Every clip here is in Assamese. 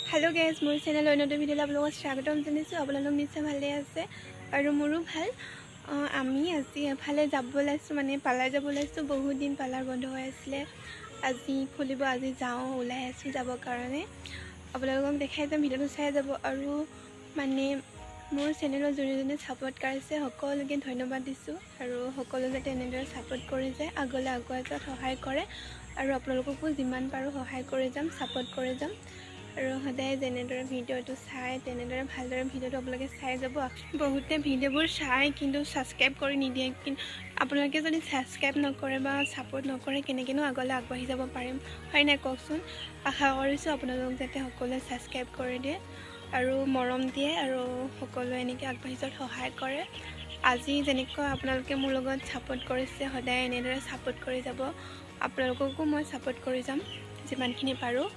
हेलो गाइस मोर चैनल अन्य भिडिओ आपलोक स्वागतम जानिছোঁ आपलोक निश्चय भाले আছে আৰু মোৰো ভাল আমি আজি এফালে যাব লাইছো মানে পালাৰ যাব লাইছো বহুত দিন পালাৰ বন্ধ হৈ আছিল আজি খুলিব আজি যাও ওলাই আছো যাব কাৰণে আপোনালোকক দেখাই যাম ভিডিওটো চাই যাব আৰু মানে মোৰ চেনেলৰ জৰিয়তে সাপোৰ্ট কৰিছে সকলোকে ধন্যবাদ দিছো আৰু সকলো যাতে এনেদৰে সাপোৰ্ট কৰি যায় আগলৈ আগুৱাই যোৱাত সহায় কৰে আৰু আপোনালোককো যিমান পাৰো সহায় কৰি যাম সাপোৰ্ট কৰি যাম আৰু সদায় যেনেদৰে ভিডিওটো চাই তেনেদৰে ভালদৰে ভিডিওটো আপোনালোকে চাই যাব বহুতে ভিডিওবোৰ চাই কিন্তু সাবস্ক্ৰাইব কৰি নিদিয়ে কিন্তু আপোনালোকে যদি সাবস্ক্ৰাইব নকৰে বা সাপোৰ্ট নকৰে কেনেকেনো আগলৈ আগবাঢ়ি যাব পাৰিম হয় নাই কওকচোন আশা কৰিছোঁ আপোনালোক যাতে সকলোৱে সাবস্ক্ৰাইব কৰি দিয়ে আৰু মৰম দিয়ে আৰু সকলোৱে এনেকৈ আগবাঢ়ি যোৱাত সহায় কৰে আজি যেনেকৈ আপোনালোকে মোৰ লগত সাপোৰ্ট কৰিছে সদায় এনেদৰে সাপোৰ্ট কৰি যাব আপোনালোককো মই সাপোৰ্ট কৰি যাম যিমানখিনি পাৰোঁ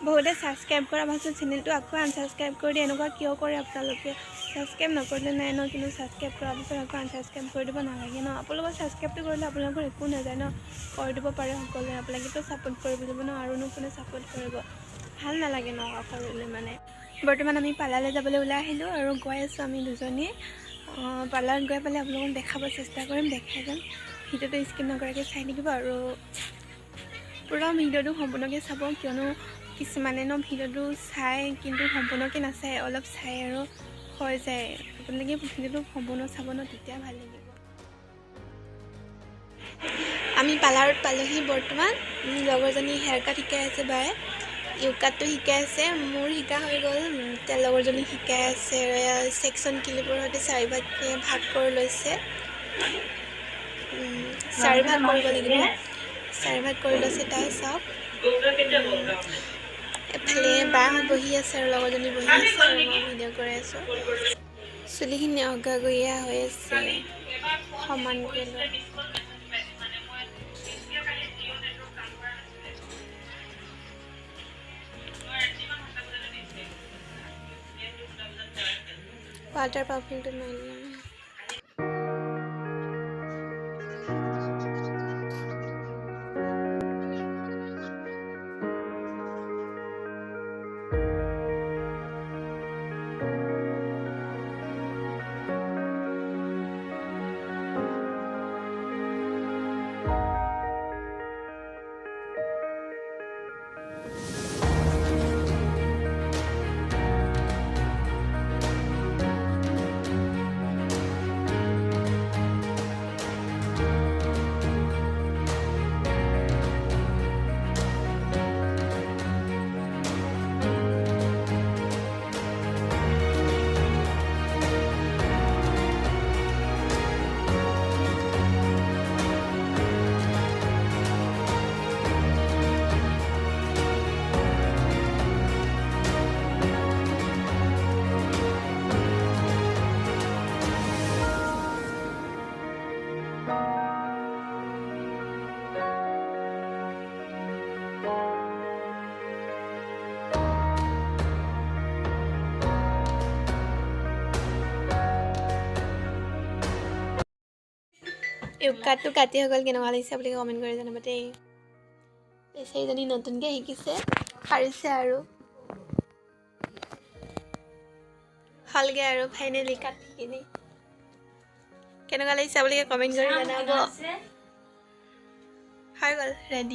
বহুতে সাবস্ক্ৰাইব কৰা পাছত চেনেলটো আকৌ আনসাবস্ক্ৰাইব কৰি দিয়ে এনেকুৱা কিয় কৰে আপোনালোকে সাবস্ক্ৰাইব নকৰিলে নাই ন কিন্তু সাবস্ক্ৰাইব কৰাৰ পিছত আকৌ আনসাবস্ক্ৰাইব কৰি দিব নালাগে ন আপোনালোকৰ সাবস্ক্ৰাইবটো কৰিলে আপোনালোকৰ একো নাযায় ন কৰি দিব পাৰে সকলোৱে আপোনালোকেতো সাপোৰ্ট কৰিব লাগিব ন আৰুনো কোনে সাপোৰ্ট কৰিব ভাল নালাগে ন কৰিলে মানে বৰ্তমান আমি পালালৈ যাবলৈ ওলাই আহিলোঁ আৰু গৈ আছোঁ আমি দুজনীয়ে পালাৰত গৈ পেলাই আপোনালোকক দেখাব চেষ্টা কৰিম দেখাই যাম ভিডিওটো স্কিপ নকৰাকৈ চাই থাকিব আৰু পুৰা ভিডিওটো সম্পূৰ্ণকৈ চাব কিয়নো কিছুমানে ন ভিডিওটো চাই কিন্তু সম্পূৰ্ণকৈ নাচায় অলপ চাই আৰু হৈ যায় আপোনালোকে ভিডিওটো সম্পূৰ্ণ চাব ন তেতিয়া ভাল লাগিব আমি পালাৰত পালোহি বৰ্তমান লগৰজনী হেয়াৰ কাট শিকাই আছে বাই ইউ কাটটো শিকাই আছে মোৰ শিকা হৈ গ'ল তাৰ লগৰজনী শিকাই আছে ছেকশ্যন ক্লিপৰ সৈতে চাৰিভাগকৈ ভাগ কৰি লৈছে চাৰিভাগ কৰিব লাগিব চাৰিভাগ কৰি লৈছে তাই চাওক এফালে বাহঁত বহি আছে আৰু লগৰজনী বহি আছে আৰু মই ভিডিঅ' কৰি আছোঁ চুলিখিনি অগাগৰীয়া হৈ আছে সমান কৰি লৈ वाटर परफ्यूम तो मिल रहा है কাটটো কাটি হৈ গ'ল কেনেকুৱা লাগিছে বুলি কমেণ্ট কৰি জনাব দেই সেইজনী নতুনকৈ শিকিছে পাৰিছে আৰু হ'লগৈ আৰু ফাইনেলি কাটি কিনি কেনেকুৱা লাগিছে বুলি কমেণ্ট কৰি জনাব হৈ গ'ল ৰেডি